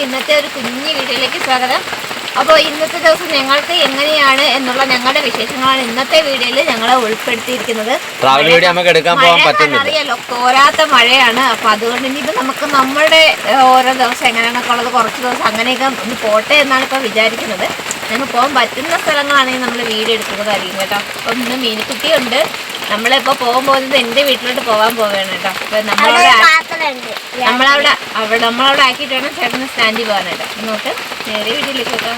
ഇന്നത്തെ ഒരു കുഞ്ഞു വീഡിയോയിലേക്ക് സ്വാഗതം. അപ്പോൾ ഇന്നത്തെ ദിവസം ഞങ്ങൾക്ക് എങ്ങനെയാണ് എന്നുള്ള ഞങ്ങളുടെ വിശേഷങ്ങളാണ് ഇന്നത്തെ വീഡിയോയിൽ ഞങ്ങൾ ഉൾപ്പെടുത്തിയിരിക്കുന്നത്. അറിയാലോ, തോരാത്ത മഴയാണ്. അപ്പോൾ അതുകൊണ്ട് ഇനിയിപ്പോൾ നമുക്ക് നമ്മുടെ ഓരോ ദിവസം എങ്ങനെയാണൊക്കെ ഉള്ളത് കുറച്ച് ദിവസം അങ്ങനെയൊക്കെ ഒന്ന് പോട്ടെ എന്നാണ് ഇപ്പോൾ വിചാരിക്കുന്നത്. ഞങ്ങൾ പോകാൻ പറ്റുന്ന സ്ഥലങ്ങളാണെങ്കിൽ നമ്മൾ വീഡിയോ എടുക്കുന്നതായിരിക്കും കേട്ടോ. അപ്പം ഇന്ന് മീനുക്കുട്ടിയുണ്ട്. നമ്മളിപ്പോൾ പോകുന്നത് എൻ്റെ വീട്ടിലോട്ട് പോകാൻ പോവുകയാണ് കേട്ടോ. അപ്പോൾ നമ്മളവിടെ ആക്കിയിട്ട് വേണം ചേട്ടന് സ്റ്റാൻഡിൽ പോകാനായിട്ട്. നമുക്ക് നേരെ വീട്ടിലേക്ക് കേട്ടോ.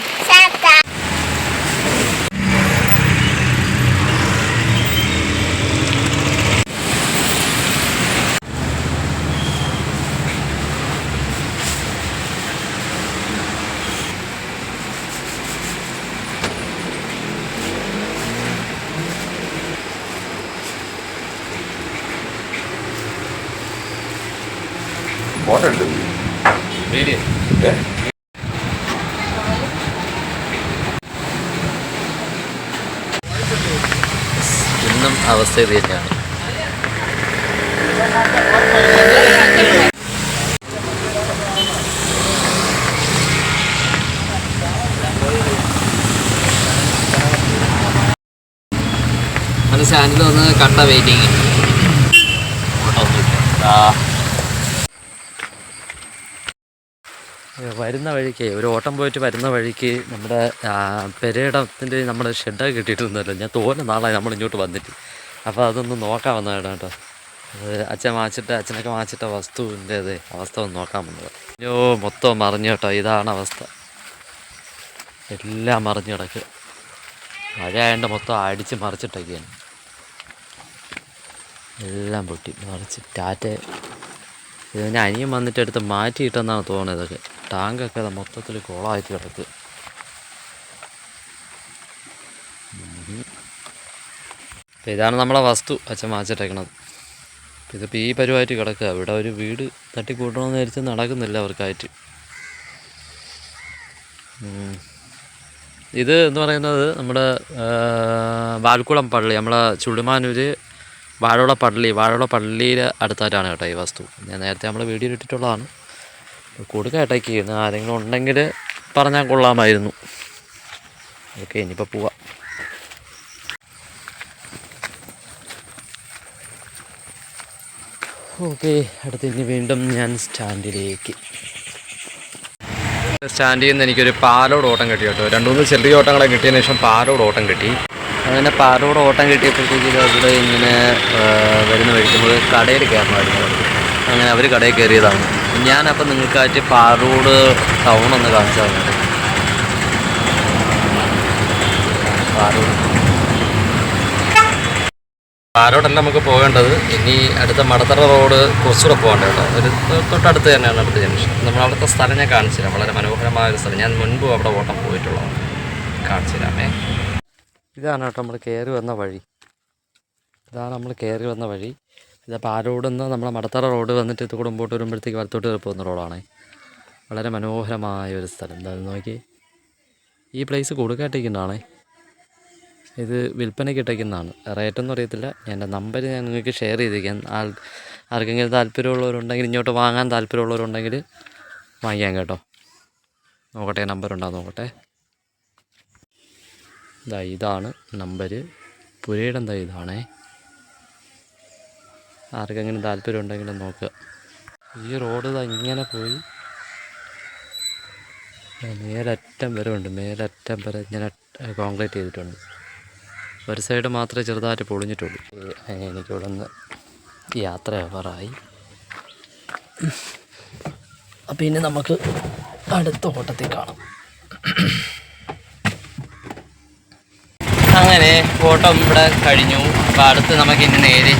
ഇന്നും അവസ്ഥ ഇത് തന്നെയാണ്. അത് സ്റ്റാൻഡിൽ വന്ന് കട്ട വെയിറ്റിങ്. വരുന്ന വഴിക്ക് ഒരു ഓട്ടം പോയിട്ട് വരുന്ന വഴിക്ക് നമ്മുടെ പെരയിടത്തിൻ്റെ നമ്മുടെ ഷെഡൊക്കെ കിട്ടിയിട്ടൊന്നുമല്ലോ. ഞാൻ തോന്നുന്ന നാളായി നമ്മൾ ഇങ്ങോട്ട് വന്നിട്ട്. അപ്പോൾ അതൊന്ന് നോക്കാൻ വന്നതാണ് കേട്ടോ. അച്ഛനൊക്കെ വാങ്ങിച്ചിട്ട വസ്തുവിൻ്റെ അവസ്ഥ ഒന്ന് നോക്കാൻ വന്നത്. അയ്യോ, മൊത്തം മറിഞ്ഞു കേട്ടോ. ഇതാണ് അവസ്ഥ. എല്ലാം മറിഞ്ഞു കിടക്കുക. മഴ ആയതുകൊണ്ട് മൊത്തം അടിച്ച് മറിച്ചിട്ടൊക്കെയാണ്. എല്ലാം പൊട്ടി മറിച്ച് ഇതിന് അനിയൻ വന്നിട്ട് എടുത്ത് മാറ്റിയിട്ടെന്നാണ് തോന്നുന്നത്. ഇതൊക്കെ ടാങ്കൊക്കെ മൊത്തത്തിൽ കുളമായിട്ട് കിടക്കുക. അപ്പോൾ ഇതാണ് നമ്മളെ വസ്തു അച്ഛൻ വാങ്ങിച്ചിട്ടേക്കണത്. ഇതിപ്പോൾ ഈ പരിവായിട്ട് കിടക്കുക. ഇവിടെ ഒരു വീട് തട്ടിക്കൂട്ടണമെന്ന് വിചാരിച്ച് നടക്കുന്നില്ല അവർക്കായിട്ട്. ഇത് എന്ന് പറയുന്നത് നമ്മുടെ വാൽക്കുളം പള്ളി, നമ്മളെ ചുള്ളിമാനൂർ വാഴോള പള്ളിയുടെ അടുത്തായിട്ടാണ് കേട്ടോ ഈ വസ്തു. ഞാൻ നേരത്തെ നമ്മൾ വീഡിയോ ഇട്ടിട്ടുള്ളതാണ്. കൊടുക്കായിട്ടേക്ക് ആരെങ്കിലും ഉണ്ടെങ്കിൽ പറഞ്ഞാൽ കൊള്ളാമായിരുന്നു. ഓക്കെ, ഇനിയിപ്പോൾ പോവാം. ഓക്കെ, അടുത്ത് ഇനി വീണ്ടും ഞാൻ സ്റ്റാൻഡിലേക്ക്. സ്റ്റാൻഡിൽ നിന്ന് എനിക്കൊരു പാലോട് ഓട്ടം കിട്ടി കേട്ടോ. 2-3 ചെറിയ ഓട്ടങ്ങളെ കിട്ടിയതിന് ശേഷം പാലോട് ഓട്ടം കിട്ടി. അങ്ങനെ പാലോട് ഓട്ടം കിട്ടിയപ്പോഴത്തേക്ക് ഇവിടെ ഇങ്ങനെ വരുന്ന വഴിക്ക് നമുക്ക് കടയിൽ കയറണമായിരുന്നു. അങ്ങനെ അവർ കടയിൽ കയറിയതാണ്. ഞാനപ്പോൾ നിങ്ങൾക്കായിട്ട് പാലോട് ടൗൺ ഒന്ന് കാണിച്ചു തന്നത്. പാലോടല്ല നമുക്ക് പോകേണ്ടത്. ഇനി അടുത്ത മടത്തറ റോഡ് കുറച്ചുകൂടെ പോകേണ്ടത് കേട്ടോ. ഒരു തൊട്ടടുത്ത് തന്നെയാണ് അടുത്ത ജംഗ്ഷൻ. നമ്മളവിടുത്തെ സ്ഥലം ഞാൻ കാണിച്ചു തരാം. വളരെ മനോഹരമായൊരു സ്ഥലം. ഞാൻ മുൻപ് അവിടെ ഓട്ടം പോയിട്ടുള്ളതാണ്. കാണിച്ചു തരാമേ. ഇതാണ് കേട്ടോ നമ്മൾ കയറി വന്ന വഴി. ഇത് പാലോട് നിന്ന് നമ്മളെ മടത്തറ റോഡ് വന്നിട്ട് ഇത് കൂടെ മുമ്പോട്ട് വരുമ്പോഴത്തേക്ക് വലത്തോട്ട് കയറി പോകുന്ന റോഡാണ്. വളരെ മനോഹരമായ ഒരു സ്ഥലം. എന്താണെന്ന് നോക്കി. ഈ പ്ലേസ് കൊടുക്കാട്ടിക്കുന്നതാണ്. ഇത് വിൽപ്പനയ്ക്ക് ഇട്ടേക്കുന്നതാണ്. റേറ്റൊന്നും അറിയത്തില്ല. എൻ്റെ നമ്പർ ഞാൻ നിങ്ങൾക്ക് ഷെയർ ചെയ്തിരിക്കാം. ആർക്കെങ്കിലും താല്പര്യമുള്ളവരുണ്ടെങ്കിൽ, ഇങ്ങോട്ട് വാങ്ങാൻ താല്പര്യമുള്ളവരുണ്ടെങ്കിൽ വാങ്ങിക്കാം കേട്ടോ. നോക്കട്ടെ, നമ്പർ ഉണ്ടാകും നോക്കട്ടെ. ഇതാണ് നമ്പർ. പുരയിടം ഇതാണേ. ആർക്കെങ്കിലും താല്പര്യം ഉണ്ടെങ്കിലും നോക്കുക. ഈ റോഡ് ഇങ്ങനെ പോയി മേലറ്റം വരെ ഉണ്ട്. മേലറ്റം വരെ ഇങ്ങനെ കോൺക്രീറ്റ് ചെയ്തിട്ടുണ്ട്. ഒരു സൈഡ് മാത്രമേ ചെറുതായിട്ട് പൊളിഞ്ഞിട്ടുള്ളൂ. എനിക്കിവിടെ നിന്ന് യാത്ര ഓവറായി. അപ്പം ഇനി നമുക്ക് അടുത്ത ഓട്ടത്തിൽ കാണാം. അങ്ങനെ ഓട്ടം ഇവിടെ കഴിഞ്ഞു. അപ്പോൾ അടുത്ത് നമുക്ക് ഇനി നേരെ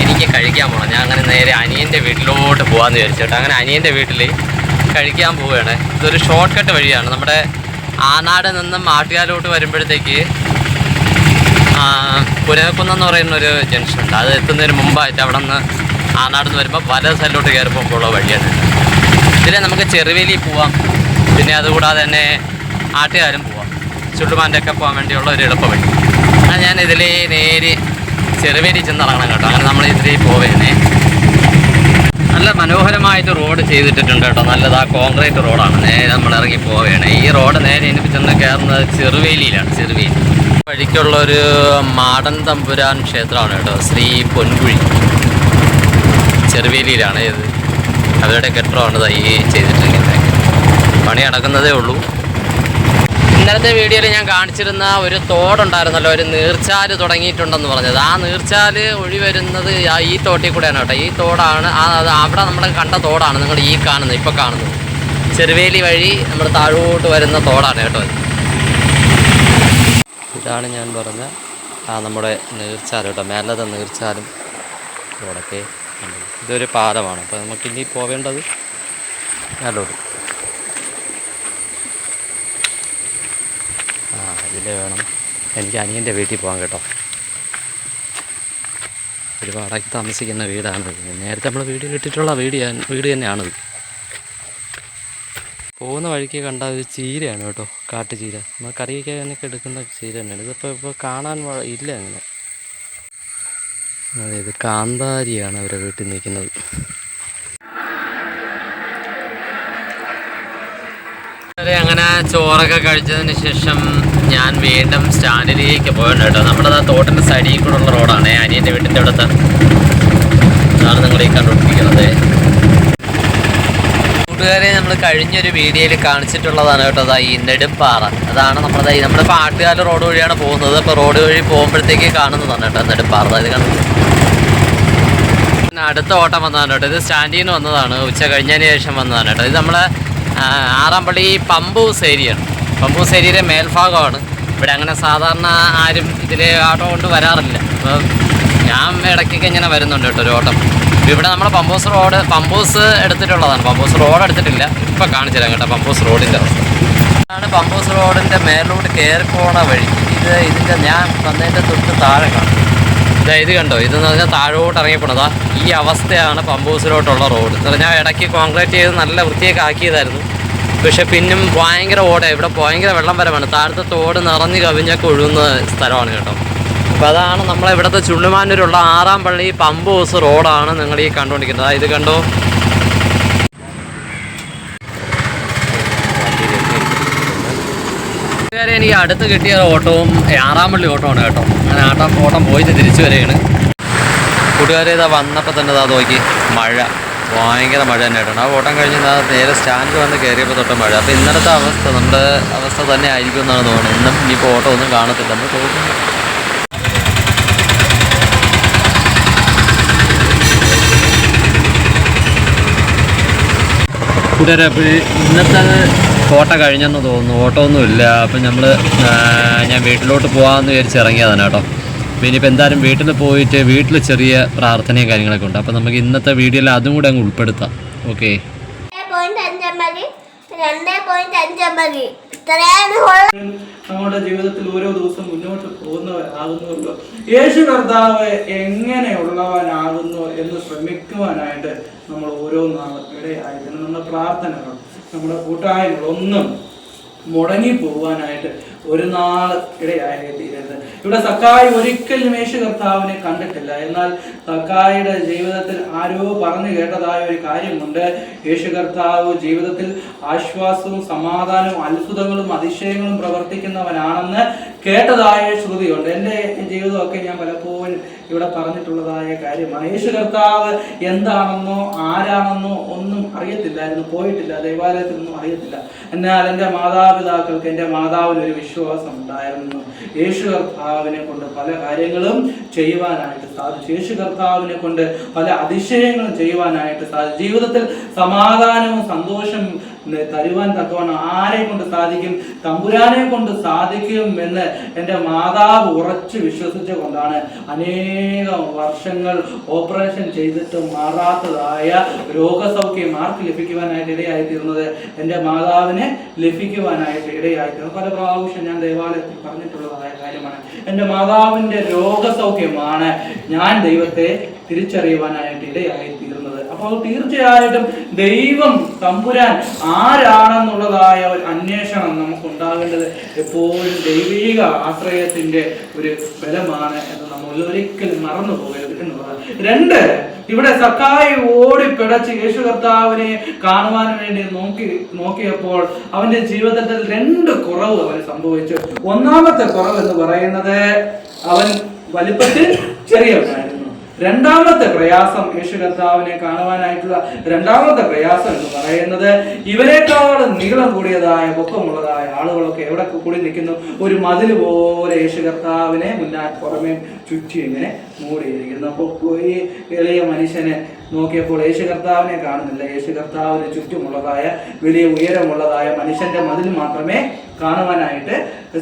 എനിക്ക് കഴിക്കാൻ പോകണം. ഞാൻ അങ്ങനെ നേരെ അനിയൻ്റെ വീട്ടിലോട്ട് പോകാമെന്ന് വിചാരിച്ചോട്ടെ. അങ്ങനെ അനിയൻ്റെ വീട്ടിൽ കഴിക്കാൻ പോവുകയാണ്. ഇതൊരു ഷോർട്ട് കട്ട് വഴിയാണ്. നമ്മുടെ ആനാട് നിന്നും ആട്ടുകാലോട്ട് വരുമ്പോഴത്തേക്ക് പുരകുന്നെന്ന് പറയുന്നൊരു ജംഗ്ഷൻ ഉണ്ട്. അത് എത്തുന്നതിന് മുമ്പായിട്ട് അവിടെ നിന്ന് ആനാട് നിന്ന് വരുമ്പോൾ വല സൈഡിലോട്ട് കയറിപ്പോൾ ഉള്ള വഴിയാണ്. ഇതിൽ നമുക്ക് ചെറുവേലി പോവാം. പിന്നെ അതുകൂടാതെ തന്നെ ആട്ടുകാരും പോവാം. ചുള്ളുമാൻ്റെ ഒക്കെ പോകാൻ വേണ്ടിയുള്ള ഒരു എളുപ്പ വഴി. അങ്ങനെ ഞാൻ ഇതിൽ നേരെ ചെറുവേലി ചെന്നിറങ്ങണം കേട്ടോ. അങ്ങനെ നമ്മൾ ഇതിൽ പോവേനെ. നല്ല മനോഹരമായിട്ട് റോഡ് ചെയ്തിട്ടുണ്ട് കേട്ടോ. നല്ലതാ കോൺക്രീറ്റ് റോഡാണ്. നേരെ നമ്മൾ ഇറങ്ങി പോവുകയാണ്. ഈ റോഡ് നേരെ എനിക്ക് ചെന്ന് കയറുന്നത് ചെറുവേലിയിലാണ്. ചെറുവേലി വഴിക്കുള്ള ഒരു മാടൻ തമ്പുരാൻ ക്ഷേത്രമാണ് കേട്ടോ. ശ്രീ പൊൻകുഴി ചെറുവേലിയിലാണ് ഇത്. അവരുടെ കെട്ടിടമാണ് ഈ ചെയ്തിട്ടിരിക്കുന്നത്. പണി നടക്കുന്നതേ ഉള്ളൂ. ഇന്നലത്തെ വീഡിയോയിൽ ഞാൻ കാണിച്ചിരുന്ന ഒരു തോടുണ്ടായിരുന്നല്ലോ, ഒരു നീർച്ചാല് തുടങ്ങിയിട്ടുണ്ടെന്ന് പറഞ്ഞത്. ആ നീർച്ചാല് ഒഴി വരുന്നത് ഈ തോട്ടിൽ കൂടെയാണ് കേട്ടോ. ഈ തോടാണ് അവിടെ നമ്മൾ കണ്ട തോടാണ് നിങ്ങൾ ഈ കാണുന്നത്, ഇപ്പോൾ കാണുന്നത്. ചെറുവേലി വഴി നമ്മൾ താഴോട്ട് വരുന്ന തോടാണ് കേട്ടോ. ഇതാണ് ഞാൻ പറഞ്ഞ നമ്മുടെ നീർച്ചാൽ കേട്ടോ. മേലത്തെ നീർച്ചാലും തോടൊക്കെ ഉണ്ട്. ഇതൊരു പാലമാണ്. അപ്പോൾ നമുക്കിനി പോവേണ്ടത് മേലോട്ട്. ഇതിൽ വേണം എനിക്ക് അനിയൻ്റെ വീട്ടിൽ പോകാൻ കേട്ടോ. ഒരു വാടകയ്ക്ക് താമസിക്കുന്ന വീടാണ്. നേരത്തെ നമ്മൾ വീഡിയോ ഇട്ടിട്ടുള്ള വീട് തന്നെയാണിത്. പോകുന്ന വഴിക്ക് കണ്ട ഒരു ചീരയാണ് കേട്ടോ, കാട്ടുചീര. നമ്മൾ കറി വയ്ക്കാനൊക്കെ എടുക്കുന്ന ചീര തന്നെയാണ്. ഇതിപ്പോൾ കാണാൻ ഇല്ല അങ്ങനെ. അതെ, ഇത് കാന്താരിയാണ് അവരുടെ വീട്ടിൽ നിൽക്കുന്നത്. അങ്ങനെ ചോറൊക്കെ കഴിച്ചതിന് ശേഷം ഞാൻ വീണ്ടും സ്റ്റാൻഡിലേക്ക് പോയിട്ടുണ്ട് കേട്ടോ. നമ്മുടെ തോട്ടിൻ്റെ സൈഡിൽ കൂടെ ഉള്ള റോഡാണ്. അനിയൻ്റെ വീട്ടിൻ്റെ അവിടുത്തെ അതാണ് നിങ്ങൾ ഈ കണ്ടുകൊണ്ടിരിക്കുന്നത്. കൂട്ടുകാരെ, നമ്മൾ കഴിഞ്ഞൊരു വീഡിയോയിൽ കാണിച്ചിട്ടുള്ളതാണ് കേട്ടോ. ഈ നെടുമ്പാറ, അതാണ് നമ്മുടെ പാട്ടുകാല റോഡ് വഴിയാണ് പോകുന്നത്. അപ്പോൾ റോഡ് വഴി പോകുമ്പോഴത്തേക്ക് കാണുന്നതാണ് കേട്ടോ നെടുമ്പാറ. ഇത് കണ്ടു. അടുത്ത ഓട്ടം വന്നതാണ് കേട്ടോ. ഇത് സ്റ്റാൻഡിൽ നിന്ന് വന്നതാണ്. ഉച്ച കഴിഞ്ഞതിന് ശേഷം വന്നതാണ് കേട്ടോ. ഇത് നമ്മളെ ആറാമ്പള്ളി പമ്പൂസ് ഏരിയയാണ്. പമ്പൂസ് ഏരിയയിലെ മേൽഭാഗമാണ്. ഇവിടെ അങ്ങനെ സാധാരണ ആരും ഇതിൽ ഓട്ടോ കൊണ്ട് വരാറില്ല. അപ്പോൾ ഞാൻ ഇടയ്ക്കൊക്കെ ഇങ്ങനെ വരുന്നുണ്ട് കേട്ടോ ഒരു ഓട്ടം. ഇവിടെ നമ്മൾ പമ്പൂസ് എടുത്തിട്ടുള്ളതാണ്. പമ്പൂസ് റോഡ് എടുത്തിട്ടില്ല. ഇപ്പോൾ കാണിച്ചു തരാം കേട്ടോ പമ്പൂസ് റോഡിൻ്റെ അവസ്ഥ. ഇതാണ് പമ്പൂസ് റോഡിൻ്റെ മേലോട്ട് കയറി പോണ വഴി. ഇതിൻ്റെ ഞാൻ വന്നതിൻ്റെ തൊട്ട് താഴെ കാണും. ഇത് കണ്ടോ, ഇതെന്ന് പറഞ്ഞാൽ താഴോട്ട് ഇറങ്ങിപ്പോണതാ. ഈ അവസ്ഥയാണ് പമ്പൂസിലോട്ടുള്ള റോഡ്. എന്ന് പറഞ്ഞാൽ ഇടയ്ക്ക് കോൺക്രീറ്റ് ചെയ്ത് നല്ല വൃത്തിയൊക്കെ ആക്കിയതായിരുന്നു. പക്ഷെ പിന്നും ഭയങ്കര ഓടയാണ്. ഇവിടെ ഭയങ്കര വെള്ളം വരവാണ്. താഴത്തെ തോട് നിറഞ്ഞ് കവിഞ്ഞൊക്കെ ഒഴുകുന്ന സ്ഥലമാണ് കേട്ടോ. അപ്പോൾ അതാണ് നമ്മളെ ഇവിടുത്തെ ചുള്ളുമാനൂരുള്ള ആറാമ്പള്ളി പമ്പൂസ് റോഡാണ് നിങ്ങൾ ഈ കണ്ടുകൊണ്ടിരിക്കുന്നത്. ഇത് കണ്ടോ. എനിക്ക് അടുത്ത് കിട്ടിയ ഓട്ടവും ആറാമ്പള്ളി ഓട്ടമാണ് കേട്ടോ. അങ്ങനെ ഓട്ടം പോയിട്ട് തിരിച്ചു വരികയാണ്. കൂട്ടുകാരെ, ഇതാ വന്നപ്പോൾ തന്നെ നോക്കി മഴ, ഭയങ്കര മഴ തന്നെ കേട്ടോ. ആ ഓട്ടം കഴിഞ്ഞ് നേരെ സ്റ്റാൻഡ് വന്ന് കയറിയപ്പോൾ തൊട്ട് മഴ. അപ്പോൾ ഇന്നലത്തെ അവസ്ഥ നമ്മുടെ അവസ്ഥ തന്നെ ആയിരിക്കും എന്നാണ് തോന്നുന്നത്. ഇന്നും ഇനിയിപ്പോൾ ഓട്ടം ഒന്നും കാണത്തില്ലെന്ന് തോന്നുന്നു. കൂട്ടുകാരെ, അപ്പോൾ ഇന്നത്തെ ഓട്ട കഴിഞ്ഞെന്ന് തോന്നുന്നു. ഓട്ടമൊന്നുമില്ല. അപ്പം ഞാൻ വീട്ടിലോട്ട് പോകാമെന്ന് വിചാരിച്ച് ഇറങ്ങിയതാണ് കേട്ടോ. അപ്പോൾ ഇനിയിപ്പോൾ എന്തായാലും വീട്ടിൽ പോയിട്ട് വീട്ടിൽ ചെറിയ പ്രാർത്ഥനയും കാര്യങ്ങളൊക്കെ ഉണ്ട്. അപ്പോൾ നമുക്ക് ഇന്നത്തെ വീഡിയോയിൽ അതും കൂടെ അങ്ങ് ഉൾപ്പെടുത്താം. ഓക്കെ, 2.5 നമ്മുടെ ജീവിതത്തിൽ ഓരോ ദിവസം മുന്നോട്ട് പോകുന്നവരാകുന്നുവല്ലോ. യേശു കർത്താവ് എങ്ങനെയുള്ളവനാകുന്നു എന്ന് ശ്രമിക്കുവാനായിട്ട് നമ്മൾ ഓരോ നാളും ഇടയായിരുന്നു. നമ്മുടെ പ്രാർത്ഥനകൾ, നമ്മുടെ കൂട്ടായ്മകൾ ഒന്നും മുടങ്ങി പോകാനായിട്ട് ഒരു നാൾ ഇടയായി തീരരുത്. ഇവിടെ സക്കായി ഒരിക്കലും യേശു കർത്താവിനെ കണ്ടിട്ടില്ല. എന്നാൽ സക്കായിയുടെ ജീവിതത്തിൽ ആരോ പറഞ്ഞു കേട്ടതായ ഒരു കാര്യമുണ്ട്. യേശു കർത്താവ് ജീവിതത്തിൽ ആശ്വാസവും സമാധാനവും അത്ഭുതങ്ങളും അതിശയങ്ങളും പ്രവർത്തിക്കുന്നവനാണെന്ന് കേട്ടതായ ശ്രുതിയുണ്ട്. എൻ്റെ ജീവിതമൊക്കെ ഞാൻ പലപ്പോഴും ഇവിടെ പറഞ്ഞിട്ടുള്ളതായ കാര്യമാണ്. യേശു കർത്താവ് എന്താണെന്നോ ആരാണെന്നോ ഒന്നും അറിയത്തില്ലായിരുന്നു. പോയിട്ടില്ല, ദേവാലയത്തിലൊന്നും അറിയത്തില്ല. എന്നാൽ എൻ്റെ മാതാപിതാക്കൾക്ക്, എൻ്റെ മാതാവിന് ഒരു വിശ്വാസം ഉണ്ടായിരുന്നു. യേശു കർത്താവിനെ കൊണ്ട് പല കാര്യങ്ങളും ചെയ്യുവാനായിട്ട് സാധിച്ചു. യേശു കർത്താവിനെ കൊണ്ട് പല അതിശയങ്ങളും ചെയ്യുവാനായിട്ട് സാധിച്ചു. ജീവിതത്തിൽ സമാധാനവും സന്തോഷം തരുവാൻ തക്കവണ്ണം ആരെ കൊണ്ട് സാധിക്കും? തമ്പുരാനെ കൊണ്ട് സാധിക്കും എന്ന് എൻ്റെ മാതാവ് ഉറച്ചു വിശ്വസിച്ച കൊണ്ടാണ് അനേകം വർഷങ്ങൾ ഓപ്പറേഷൻ ചെയ്തിട്ട് മാറാത്തതായ രോഗസൗഖ്യം ആർക്ക് ലഭിക്കുവാനായിട്ട് ഇടയായിത്തീർന്നത്? എൻ്റെ മാതാവിനെ ലഭിക്കുവാനായിട്ട് ഇടയായിത്തീർന്നത്. പല പ്രാവശ്യം ഞാൻ ദേവാലയത്തിൽ പറഞ്ഞിട്ടുള്ളതായ കാര്യമാണ്. എൻ്റെ മാതാവിൻ്റെ രോഗസൗഖ്യമാണ് ഞാൻ ദൈവത്തെ തിരിച്ചറിയുവാനായിട്ട് ഇടയായിത്തീർന്നത്. അപ്പോൾ തീർച്ചയായിട്ടും ദൈവം തമ്പുരാൻ ആരാണെന്നുള്ളതായ ഒരു അന്വേഷണം നമുക്കുണ്ടാകേണ്ടത് എപ്പോഴും ദൈവിക ആശ്രയത്തിന്റെ ഒരു ബലമാണ് എന്ന് നമ്മൾ ഒരിക്കലും മറന്നു പോകരുത്. എന്നുള്ളതാണ്. 2, ഇവിടെ സക്കായി ഓടിപ്പിടച്ച് യേശു കർത്താവിനെ കാണുവാൻ വേണ്ടി നോക്കിയപ്പോൾ അവന്റെ ജീവിതത്തിൽ 2 കുറവ് അവന് സംഭവിച്ചു. ഒന്നാമത്തെ കുറവ് എന്ന് പറയുന്നത് അവൻ വലിപ്പത്തിൽ ചെറിയവനായിരുന്നു. 2ാമത്തെ പ്രയാസം, യേശു കർത്താവിനെ കാണുവാനായിട്ടുള്ള 2ാമത്തെ പ്രയാസം എന്ന് പറയുന്നത് ഇവരെക്കാളും നീളം കൂടിയതായ പൊക്കമുള്ളതായ ആളുകളൊക്കെ എവിടെ കൂടി നിൽക്കുന്നു, ഒരു മതിൽ പോലെ യേശു കർത്താവിനെ പുറമേ ചുറ്റി ഇങ്ങനെ മൂടിയിരിക്കുന്നു. അപ്പോൾ ഈ എളിയ മനുഷ്യനെ നോക്കിയപ്പോൾ യേശു കർത്താവിനെ കാണുന്നില്ല. യേശു കർത്താവിന് ചുറ്റുമുള്ളതായ വലിയ ഉയരമുള്ളതായ മനുഷ്യന്റെ മതിൽ മാത്രമേ കാണുവാനായിട്ട്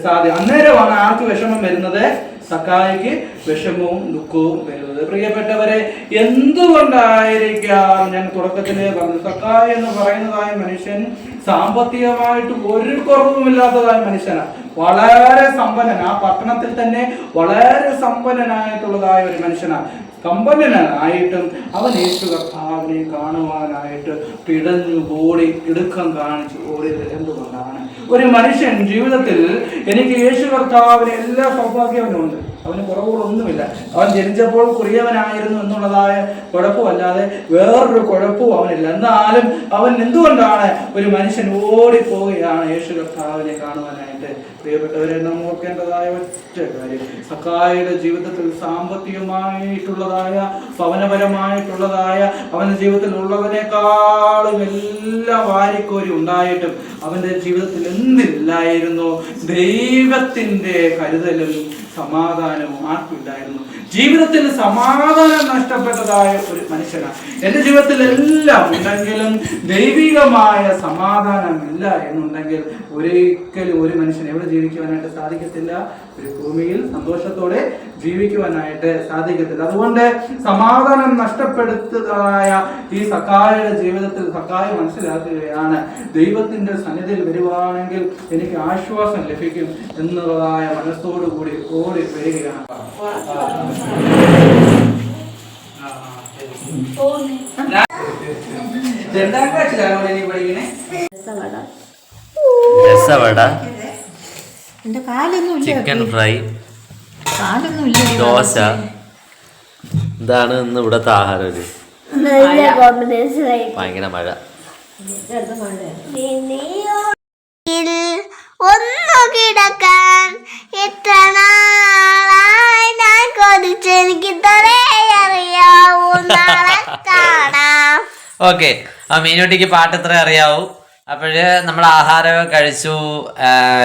സാധ്യം. അന്നേരമാണ് ആർക്ക് വിഷമം വരുന്നത്? സക്കായിക്ക് വിഷമവും ദുഃഖവും വരുന്നത്. പ്രിയപ്പെട്ടവരെ, എന്തുകൊണ്ടായിരിക്കാം ഞാൻ തുടക്കത്തിലേ പറഞ്ഞു, സക്കായി എന്ന് പറയുന്നതായ മനുഷ്യൻ സാമ്പത്തികമായിട്ട് ഒരു കുറവുമില്ലാത്തതായ മനുഷ്യനാണ്. വളരെ സമ്പന്നൻ. ആ പട്ടണത്തിൽ തന്നെ വളരെ സമ്പന്നനായിട്ടുള്ളതായ ഒരു മനുഷ്യനാണ്. സമ്പന്നനായിട്ടും അവൻ യേശു കർത്താവിനെ കാണുവാനായിട്ട് പിടഞ്ഞു ഓടി, ഇടുക്കം കാണിച്ച് ഓടിയത് എന്തുകൊണ്ടാണ്? ഒരു മനുഷ്യൻ ജീവിതത്തിൽ എനിക്ക് യേശു കർത്താവിന് എല്ലാ സൗഭാഗ്യവനുണ്ട്, അവന് കുറവുകളൊന്നുമില്ല, അവൻ ജനിച്ചപ്പോൾ കുറിയവനായിരുന്നു എന്നുള്ളതായ കുഴപ്പമല്ലാതെ വേറൊരു കുഴപ്പവും അവനില്ല. എന്നാലും അവൻ എന്തുകൊണ്ടാണ് ഒരു മനുഷ്യൻ ഓടിപ്പോവുകയാണ് യേശു കർത്താവിനെ കാണുവാനായിട്ട്? പ്രിയപ്പെട്ടവരെ, നാം ഓർക്കേണ്ടതായ ഒറ്റ കാര്യം, സക്കായിയുടെ ജീവിതത്തിൽ സാമ്പത്തികമായിട്ടുള്ളതായ ഭവനപരമായിട്ടുള്ളതായ അവന്റെ ജീവിതത്തിൽ ഉള്ളതിനേക്കാളും എല്ലാം വാരിക്കോരി ഉണ്ടായിട്ടും അവന്റെ ജീവിതത്തിൽ എന്തില്ലായിരുന്നു? ദൈവത്തിന്റെ കരുതലും സമാധാനവും ആർക്കില്ലായിരുന്നു. ജീവിതത്തിൽ സമാധാനം നഷ്ടപ്പെട്ടതായ ഒരു മനുഷ്യനാണ്. എൻ്റെ ജീവിതത്തിൽ എല്ലാം ഉണ്ടെങ്കിലും ദൈവികമായ സമാധാനമില്ല എന്നുണ്ടെങ്കിൽ ഒരിക്കലും ഒരു മനുഷ്യൻ എവിടെ ജീവിക്കുവാനായിട്ട് സാധിക്കത്തില്ല? ഒരു ഭൂമിയിൽ സന്തോഷത്തോടെ ജീവിക്കുവാനായിട്ട് സാധിക്കത്തില്ല. അതുകൊണ്ട് സമാധാനം നഷ്ടപ്പെടുത്തതായ ഈ സക്കായിയുടെ ജീവിതത്തിൽ സക്കായി മനസ്സിലാക്കുകയാണ്, ദൈവത്തിന്റെ സന്നിധിയിൽ വരുവാണെങ്കിൽ എനിക്ക് ആശ്വാസം ലഭിക്കും എന്നുള്ളതായ മനസ്സോടു കൂടി ഓടി വരികയാണ്. രണ്ടാം ക്ലാസ്സിലാണോ നീ പഠിക്കണേ? രസവട, ചിക്കൻ ഫ്രൈ, ദോശ. ഇതാണ് ഇന്ന് ഇവിടുത്തെ ആഹാരം. ഭയങ്കര മഴ. ഒന്നു കിടക്കാൻ എത്ര നാളായി ഞാൻ കൊതിച്ച്, എനിക്ക് ഇത്രേ അറിയാവൂ, നാളെ കാണാം. ഓക്കെ, ആ മീനുട്ടിക്ക് പാട്ട് ഇത്ര അറിയാവൂ. അപ്പോഴ് നമ്മൾ ആഹാരമൊക്കെ കഴിച്ചു.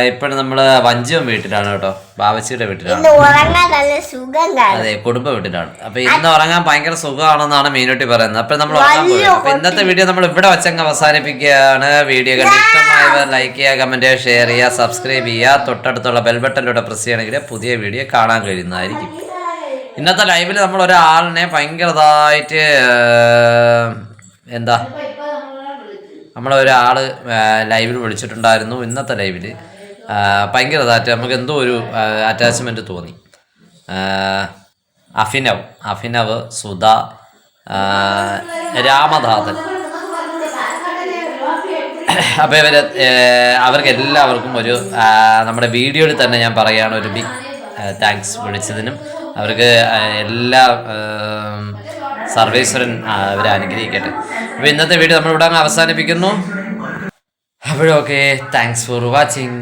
ഇപ്പോഴും നമ്മള് വഞ്ചിയും വീട്ടിലാണ് കേട്ടോ, ബാബച്ചിയുടെ വീട്ടിലാണ്. അതെ, കുടുംബ വീട്ടിലാണ്. അപ്പൊ ഇന്ന് ഉറങ്ങാൻ ഭയങ്കര സുഖമാണെന്നാണ് മീനുട്ടി പറയുന്നത്. അപ്പൊ നമ്മൾ ഉറങ്ങാൻ പോയി. അപ്പൊ ഇന്നത്തെ വീഡിയോ നമ്മൾ ഇവിടെ വെച്ചങ്ങ് അവസാനിപ്പിക്കുകയാണ്. വീഡിയോ കണ്ട് ഇഷ്ടമായവർ ലൈക്ക് ചെയ്യുക, കമന്റ് ചെയ്യുക, ഷെയർ ചെയ്യുക, സബ്സ്ക്രൈബ് ചെയ്യുക. തൊട്ടടുത്തുള്ള ബെൽ ബട്ടണിലൂടെ പ്രസ് ചെയ്യണമെങ്കിൽ പുതിയ വീഡിയോ കാണാൻ കഴിയുന്നതായിരിക്കും. ഇന്നത്തെ ലൈവിൽ നമ്മൾ ഒരാളിനെ ഭയങ്കരതായിട്ട് എന്താ, നമ്മളൊരാൾ ലൈവിൽ വിളിച്ചിട്ടുണ്ടായിരുന്നു. ഇന്നത്തെ ലൈവിൽ ഭയങ്കരതായിട്ട് നമുക്ക് എന്തോ ഒരു അറ്റാച്ച്മെൻറ്റ് തോന്നി. അഭിനവ്, സുധ, രാമദാസൻ. അപ്പോൾ അവർക്ക് എല്ലാവർക്കും ഒരു നമ്മുടെ വീഡിയോയിൽ തന്നെ ഞാൻ പറയുകയാണ് ഒരു ബിഗ് താങ്ക്സ് വിളിച്ചതിനും. അവർക്ക് എല്ലാ സർവേശ്വരൻ അവരെ അനുഗ്രഹിക്കട്ടെ. അപ്പോൾ ഇന്നത്തെ വീഡിയോ നമ്മളിവിടെ അവസാനിപ്പിക്കുന്നു. അപ്പോഴൊക്കെ താങ്ക്സ് ഫോർ വാച്ചിങ്.